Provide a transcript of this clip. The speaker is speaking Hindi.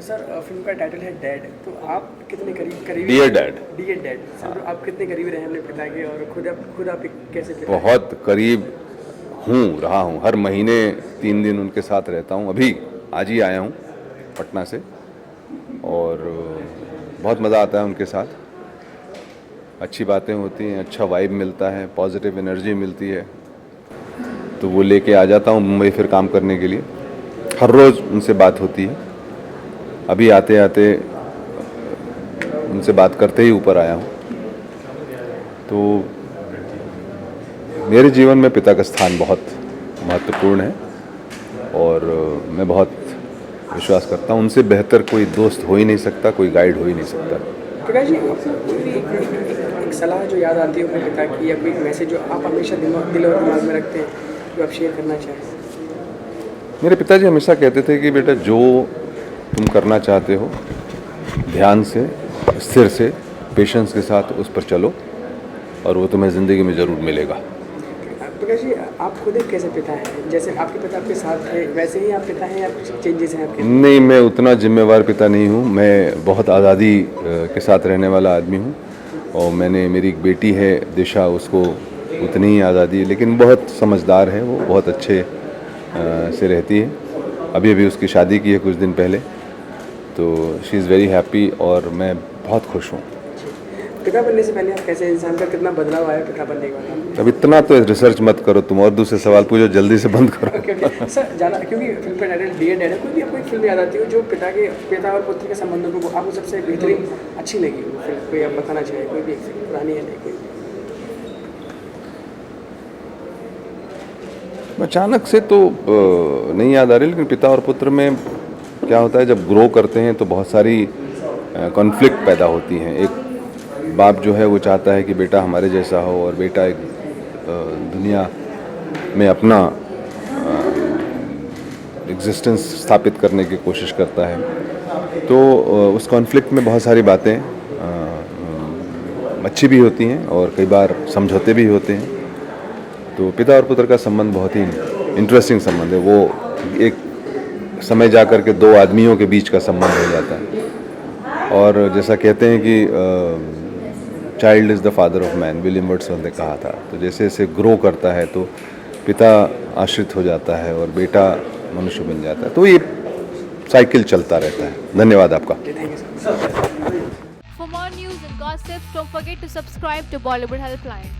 सर फिल्म का टाइटल है डैड, तो आप कितने करीबी dear dad. Dear dad sir, तो आप कितने करीबी रहे अपने पिता के, और खुद आप कैसे पिता हैं? बहुत करीब रहा हूँ। हर महीने 3 दिन उनके साथ रहता हूँ। अभी आज ही आया हूँ पटना से, और बहुत मज़ा आता है उनके साथ। अच्छी बातें होती हैं, अच्छा वाइब मिलता है, पॉजिटिव एनर्जी मिलती है, तो वो लेके आ जाता हूँ मुंबई फिर काम करने के लिए। हर रोज़ उनसे बात होती है। अभी आते आते उनसे बात करते ही ऊपर आया हूँ। तो मेरे जीवन में पिता का स्थान बहुत महत्वपूर्ण है, और मैं बहुत विश्वास करता हूँ उनसे बेहतर कोई दोस्त हो ही नहीं सकता, कोई गाइड हो ही नहीं सकता। प्रकाश जी, आपको कोई भी एक सलाह जो याद आती है अपने पिता की, या कोई मैसेज जो आप हमेशा दिल और दिमाग में रखते हैं, जो आप शेयर करना चाहें? मेरे पिताजी हमेशा कहते थे कि बेटा, जो तुम करना चाहते हो ध्यान से, स्थिर से, पेशेंस के साथ उस पर चलो, और वो तुम्हें ज़िंदगी में ज़रूर मिलेगा। प्रकाश जी, आप खुद एक कैसे पिता हैं? जैसे आपके पिता आपके साथ थे, वैसे ही आप पिता हैं, या कुछ चेंजेस हैं आपके? नहीं, मैं उतना जिम्मेवार पिता नहीं हूँ। मैं बहुत आज़ादी के साथ रहने वाला आदमी हूँ, और मेरी एक बेटी है दिशा, उसको उतनी ही आज़ादी है, लेकिन बहुत समझदार है वो, बहुत अच्छे से रहती है। अभी अभी उसकी शादी की है कुछ दिन पहले, तो शी इज़ वेरी हैप्पी, और मैं बहुत खुश हूँ। पिता बनने से पहले आप कैसे इंसान का कितना बदलाव आया पिता बनने के बाद? अब इतना तो रिसर्च मत करो तुम, और दूसरे सवाल पूछो, जल्दी से बंद करो। ओके ओके सर, ज़्यादा क्योंकि फिल्म का टाइटल डियर डैड है, कोई भी आपको एक फिल्म याद आती हो जो पिता और पुत्र के संबंधों को आपको सबसे बेहतरीन अच्छी लगी वो फिल्म, कोई आप बताना चाहें? कोई भी एक फिल्म, पुरानी है नहीं, कोई भी? अचानक से तो नहीं याद आ रही, लेकिन पिता और पुत्र में क्या होता है, जब ग्रो करते हैं तो बहुत सारी कॉन्फ्लिक्ट पैदा होती हैं। एक बाप जो है वो चाहता है कि बेटा हमारे जैसा हो, और बेटा एक दुनिया में अपना एग्जिस्टेंस स्थापित करने की कोशिश करता है। तो उस कॉन्फ्लिक्ट में बहुत सारी बातें अच्छी भी होती हैं, और कई बार समझौते भी होते हैं। तो पिता और पुत्र का संबंध बहुत ही इंटरेस्टिंग संबंध है। वो एक समय जा कर के दो आदमियों के बीच का संबंध हो जाता है। और जैसा कहते हैं कि child is the father of man, William Wordsworth ने कहा था। तो जैसे जैसे ग्रो करता है तो पिता आश्रित हो जाता है और बेटा मनुष्य बन जाता है, तो ये साइकिल चलता रहता है। धन्यवाद आपका। Thank you sir. For more news and gossips, don't forget to subscribe to Bollywood Helpline.